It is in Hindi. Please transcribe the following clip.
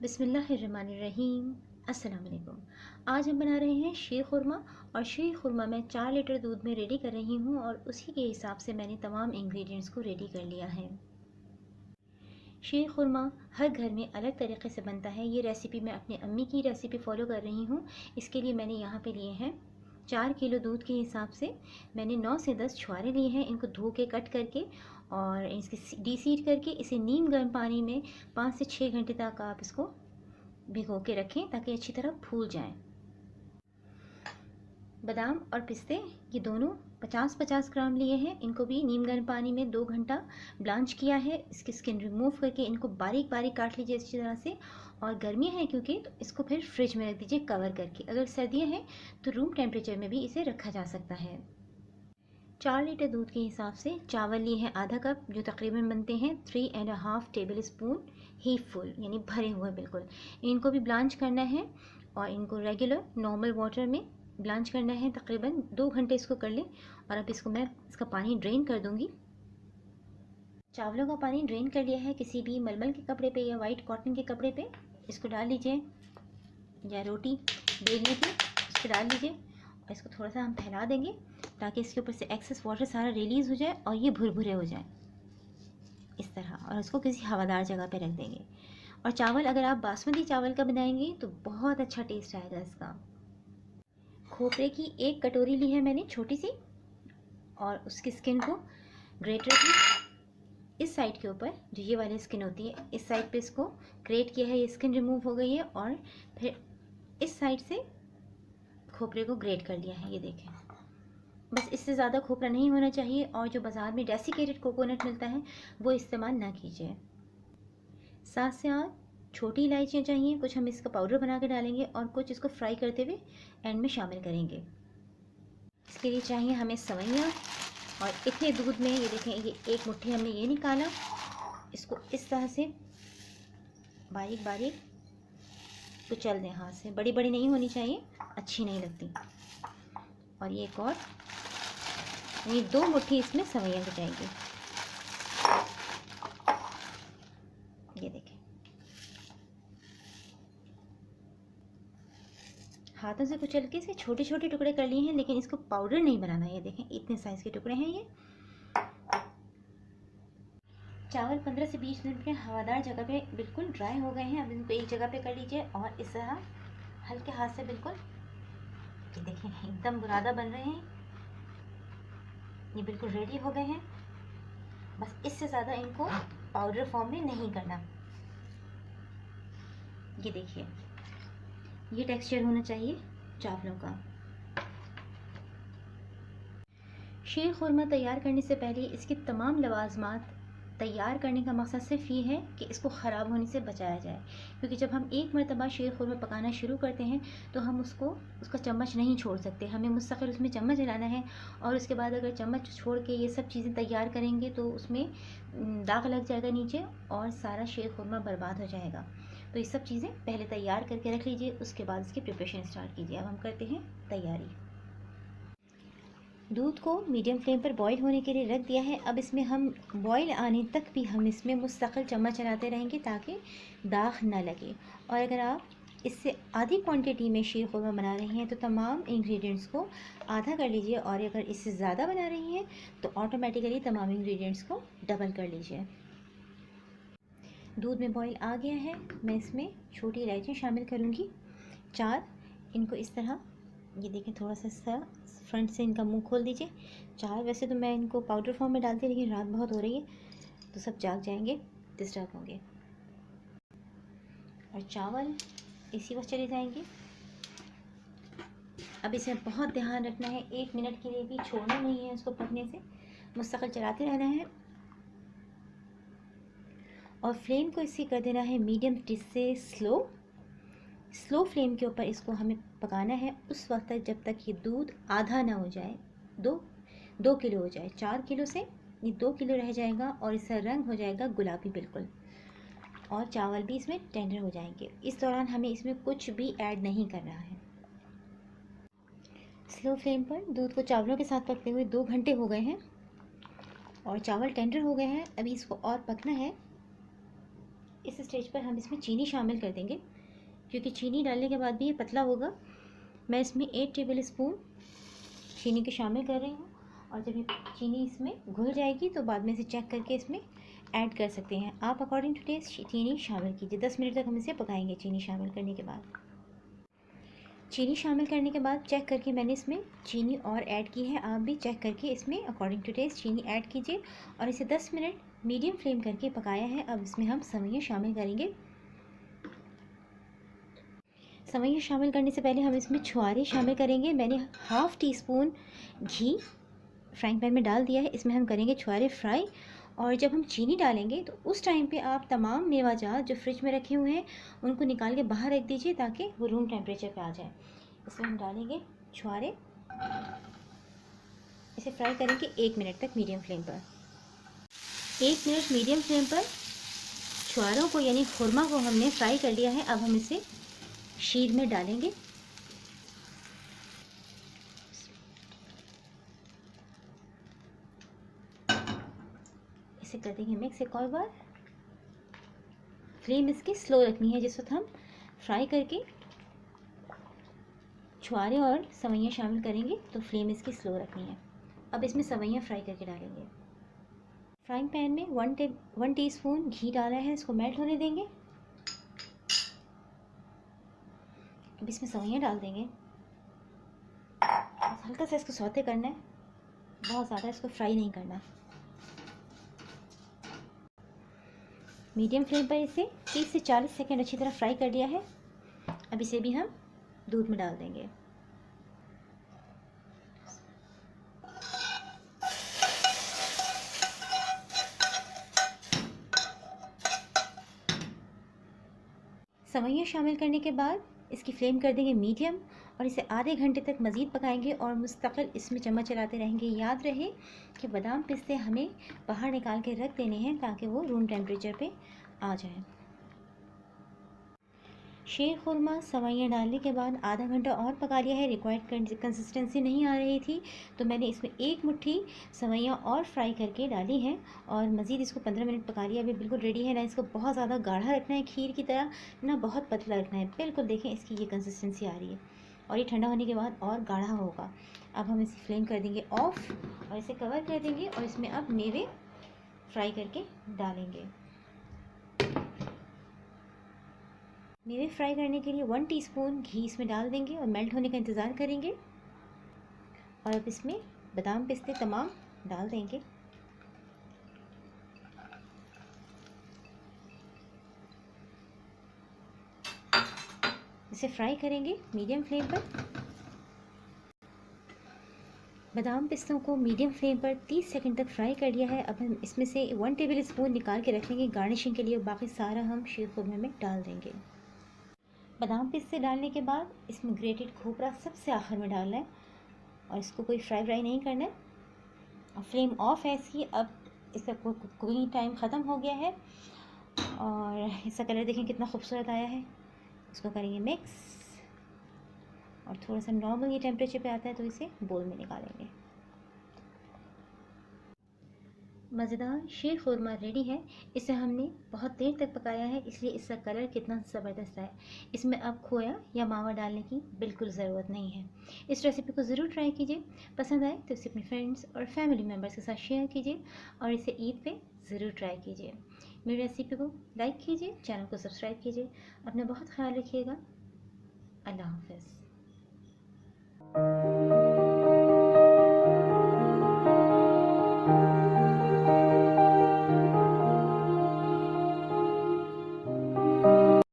बिस्मिल्लाहिर्रहमानिर्रहीम। अस्सलाम वालेकुम। आज हम बना रहे हैं शीर खुरमा। और शीर खुरमा मैं 4 लीटर दूध में रेडी कर रही हूँ और उसी के हिसाब से मैंने तमाम इंग्रेडिएंट्स को रेडी कर लिया है। शीर खुरमा हर घर में अलग तरीके से बनता है। ये रेसिपी मैं अपनी अम्मी की रेसिपी फ़ॉलो कर रही हूँ। इसके लिए मैंने यहाँ पे लिए हैं 4 किलो दूध के हिसाब से मैंने 9 से 10 छुआरे लिए हैं। इनको धो के कट करके और इसके डीसीड करके इसे नीम गर्म पानी में 5 से 6 घंटे तक आप इसको भिगो के रखें ताकि अच्छी तरह फूल जाएं। बादाम और पिस्ते ये दोनों 50-50 ग्राम लिए हैं। इनको भी नीम गर्म पानी में 2 घंटा ब्लांच किया है। इसकी स्किन रिमूव करके इनको बारीक बारीक काट लीजिए अच्छी तरह से। और गर्मियाँ हैं क्योंकि तो इसको फिर फ्रिज में रख दीजिए कवर करके। अगर सर्दियाँ हैं तो रूम टेम्परेचर में भी इसे रखा जा सकता है। 4 लीटर दूध के हिसाब से चावल लिए हैं आधा कप, जो तकरीबन बनते हैं 3.5 टेबल स्पून ही फुल, यानी भरे हुए बिल्कुल। इनको भी ब्लांच करना है और इनको रेगुलर नॉर्मल वाटर में ब्लांच करना है। तकरीबन 2 घंटे इसको कर लें। और अब इसका पानी ड्रेन कर दूंगी। चावलों का पानी ड्रेन कर लिया है। किसी भी मलमल के कपड़े पे या वाइट कॉटन के कपड़े पे इसको डाल लीजिए, या रोटी बेलने की उस पर डाल लीजिए। और इसको थोड़ा सा हम फैला देंगे ताकि इसके ऊपर से एक्सेस वाटर सारा रिलीज़ हो जाए और ये भुरभुरे हो जाए इस तरह। और इसको किसी हवादार जगह पे रख देंगे। और चावल अगर आप बासमती चावल का बनाएंगे तो बहुत अच्छा टेस्ट आएगा इसका। खोपरे की 1 कटोरी ली है मैंने छोटी सी, और उसकी स्किन को ग्रेटर की इस साइड के ऊपर, जो ये वाली स्किन होती है, इस साइड पे इसको ग्रेट किया है। ये स्किन रिमूव हो गई है। और फिर इस साइड से खोपरे को ग्रेट कर लिया है। ये देखें, बस इससे ज़्यादा खोपरा नहीं होना चाहिए। और जो बाज़ार में डेसिकेटेड कोकोनट मिलता है वो इस्तेमाल ना कीजिए। 7 से 8 छोटी इलायचियाँ चाहिए। कुछ हम इसका पाउडर बना के डालेंगे और कुछ इसको फ्राई करते हुए एंड में शामिल करेंगे। इसके लिए चाहिए हमें सवैयाँ। और इतने दूध में ये देखें, ये 1 मुट्ठी हमने ये निकाला। इसको इस तरह से बारीक बारीक कुचल दें हाथ से। बड़ी बड़ी नहीं होनी चाहिए, अच्छी नहीं लगती। और ये एक और, ये 2 मुट्ठी इसमें सवैयाँ की जाएगी। ये देखें, हाथों से कुचल के इसे छोटे छोटे टुकड़े कर लिए हैं, लेकिन इसको पाउडर नहीं बनाना है। ये देखें, इतने साइज़ के टुकड़े हैं ये। चावल 15 से 20 मिनट में हवादार जगह पे बिल्कुल ड्राई हो गए हैं। अब इनको एक जगह पे कर लीजिए और इस तरह हल्के हाथ से बिल्कुल, ये देखें, एकदम बुरादा बन रहे हैं। ये बिल्कुल रेडी हो गए हैं। बस इससे ज़्यादा इनको पाउडर फॉर्म में नहीं करना। ये देखिए, ये टेक्सचर होना चाहिए चावलों का। शीर खुरमा तैयार करने से पहले इसकी तमाम लवाजमात तैयार करने का मकसद सिर्फ ये है कि इसको ख़राब होने से बचाया जाए। क्योंकि जब हम एक मरतबा शीर खुरमा पकाना शुरू करते हैं तो हम उसका चम्मच नहीं छोड़ सकते। हमें मुस्तकिल उसमें चम्मच हिलाना है। और उसके बाद अगर चम्मच छोड़ के ये सब चीज़ें तैयार करेंगे तो उसमें दाग लग जाएगा नीचे और सारा शीर खुरमा बर्बाद हो जाएगा। तो ये सब चीज़ें पहले तैयार करके रख लीजिए, उसके बाद इसकी प्रिपरेशन स्टार्ट कीजिए। अब हम करते हैं तैयारी। दूध को मीडियम फ्लेम पर बॉईल होने के लिए रख दिया है। अब इसमें हम बॉईल आने तक भी हम इसमें मुस्तकिल चम्मच चलाते रहेंगे ताकि दाग ना लगे। और अगर आप इससे आधी क्वांटिटी में शीर खुरमा बना रही हैं तो तमाम इंग्रेडिएंट्स को आधा कर लीजिए। और अगर इससे ज़्यादा बना रही हैं तो ऑटोमेटिकली तमाम इंग्रेडिएंट्स को डबल कर लीजिए। दूध में बॉईल आ गया है। मैं इसमें छोटी इलायची शामिल करूँगी 4। इनको इस तरह, ये देखें, थोड़ा सा फ्रंट से इनका मुंह खोल दीजिए। 4, वैसे तो मैं इनको पाउडर फॉर्म में डालती, लेकिन रात बहुत हो रही है तो सब जाग जाएंगे, डिस्टर्ब होंगे। और चावल इसी वक्त चले जाएंगे। अब इसे बहुत ध्यान रखना है, 1 मिनट के लिए भी छोड़ना नहीं है इसको पकने से, मुस्तकिल चलाते रहना है। और फ्लेम को इसकी कर देना है मीडियम से स्लो फ्लेम के ऊपर इसको हमें पकाना है उस वक्त तक जब तक ये दूध आधा ना हो जाए, 2 किलो हो जाए। 4 किलो से ये 2 किलो रह जाएगा और इसका रंग हो जाएगा गुलाबी बिल्कुल। और चावल भी इसमें टेंडर हो जाएंगे। इस दौरान हमें इसमें कुछ भी ऐड नहीं करना है। स्लो फ्लेम पर दूध को चावलों के साथ पकते हुए 2 घंटे हो गए हैं और चावल टेंडर हो गए हैं। अभी इसको और पकना है। इस स्टेज पर हम इसमें चीनी शामिल कर देंगे, क्योंकि चीनी डालने के बाद भी ये पतला होगा। मैं इसमें 8 टेबल स्पून चीनी के शामिल कर रही हूँ, और जब ये चीनी इसमें घुल जाएगी तो बाद में इसे चेक करके इसमें ऐड कर सकते हैं। आप अकॉर्डिंग टू टेस्ट चीनी शामिल कीजिए। 10 मिनट तक हम इसे पकाएंगे। चीनी शामिल करने के बाद चेक करके मैंने इसमें चीनी और ऐड की है। आप भी चेक करके इसमें अकॉर्डिंग टू टेस्ट चीनी ऐड कीजिए, और इसे 10 मिनट मीडियम फ्लेम करके पकाया है। अब इसमें हम सेवइयाँ शामिल करेंगे। सेवइयाँ शामिल करने से पहले हम इसमें छुआरे शामिल करेंगे। मैंने हाफ़ टी स्पून घी फ्राइंग पैन में डाल दिया है। इसमें हम करेंगे छुआरे फ्राई, और जब हम चीनी डालेंगे तो उस टाइम पे आप तमाम मेवाजात जो फ्रिज में रखे हुए हैं उनको निकाल के बाहर रख दीजिए, ताकि वो रूम टेम्परेचर पे आ जाए। इसमें हम डालेंगे छुआरे, इसे फ्राई करेंगे 1 मिनट तक मीडियम फ्लेम पर। 1 मिनट मीडियम फ्लेम पर छुआरों को यानी खुरमा को हमने फ्राई कर लिया है। अब हम इसे शीर में डालेंगे। इसे कर देंगे मिक्स एक और बार। फ्लेम इसकी स्लो रखनी है जिस वक्त हम फ्राई करके छुआरे और सेवइयाँ शामिल करेंगे, तो फ्लेम इसकी स्लो रखनी है। अब इसमें सेवइयाँ फ्राई करके डालेंगे। फ्राइंग पैन में 1 टीस्पून घी डाला है, इसको मेल्ट होने देंगे। अब इसमें सेवइयाँ डाल देंगे। हल्का सा इसको सौते करना है, बहुत ज़्यादा इसको फ्राई नहीं करना। मीडियम फ्लेम पर इसे 30 से 40 सेकंड अच्छी तरह फ्राई कर लिया है। अब इसे भी हम दूध में डाल देंगे। सेवइयाँ शामिल करने के बाद इसकी फ्लेम कर देंगे मीडियम, और इसे आधे घंटे तक मज़ीद पकाएंगे और मुस्तकिल इसमें चम्मच चलाते रहेंगे। याद रहे कि बादाम पिस्ते हमें बाहर निकाल के रख देने हैं ताकि वो रूम टेम्परेचर पे आ जाए। शीर खुरमा सेवइयाँ डालने के बाद आधा घंटा और पका लिया है। रिक्वायर्ड कंसिस्टेंसी नहीं आ रही थी, तो मैंने इसमें 1 मुट्ठी सेवइयाँ और फ्राई करके डाली हैं, और मज़ीद इसको 15 मिनट पका लिया। अभी बिल्कुल रेडी है। ना इसको बहुत ज़्यादा गाढ़ा रखना है खीर की तरह, ना बहुत पतला रखना है। बिल्कुल देखें इसकी ये कंसिस्टेंसी आ रही है, और ये ठंडा होने के बाद और गाढ़ा होगा। अब हम इसे फ्लेम कर देंगे ऑफ़, और इसे कवर कर देंगे, और इसमें अब मेवे फ्राई करके डालेंगे। मेवे फ्राई करने के लिए 1 टीस्पून घी इसमें डाल देंगे और मेल्ट होने का इंतज़ार करेंगे, और अब इसमें बादाम पिस्ते तमाम डाल देंगे। इसे फ्राई करेंगे मीडियम फ्लेम पर। बादाम पिस्तों को मीडियम फ्लेम पर 30 सेकंड तक फ्राई कर लिया है। अब हम इसमें से 1 टेबल स्पून निकाल के रख लेंगे गार्निशिंग के लिए। बाकी सारा हम शीर खुरमे में डाल देंगे। बादाम पिस्ते डालने के बाद इसमें ग्रेटेड खोपरा सबसे आखिर में डालना है, और इसको कोई फ्राई नहीं करना है। और फ्लेम ऑफ है इसकी। अब इसका कुकिंग टाइम ख़त्म हो गया है, और इसका कलर देखें कितना खूबसूरत आया है। इसको करेंगे मिक्स, और थोड़ा सा नॉर्मल ये टेम्परेचर पे आता है तो इसे बोल में निकालेंगे। मज़ेदार शीर खुरमा रेडी है। इसे हमने बहुत देर तक पकाया है, इसलिए इसका कलर कितना ज़बरदस्त है। इसमें अब खोया या मावा डालने की बिल्कुल ज़रूरत नहीं है। इस रेसिपी को ज़रूर ट्राई कीजिए। पसंद आए तो इसे अपने फ्रेंड्स और फैमिली मेम्बर्स के साथ शेयर कीजिए, और इसे ईद पे ज़रूर ट्राई कीजिए। मेरी रेसिपी को लाइक कीजिए, चैनल को सब्सक्राइब कीजिए। अपना बहुत ख्याल रखिएगा। अल्लाह हाफ़िज़।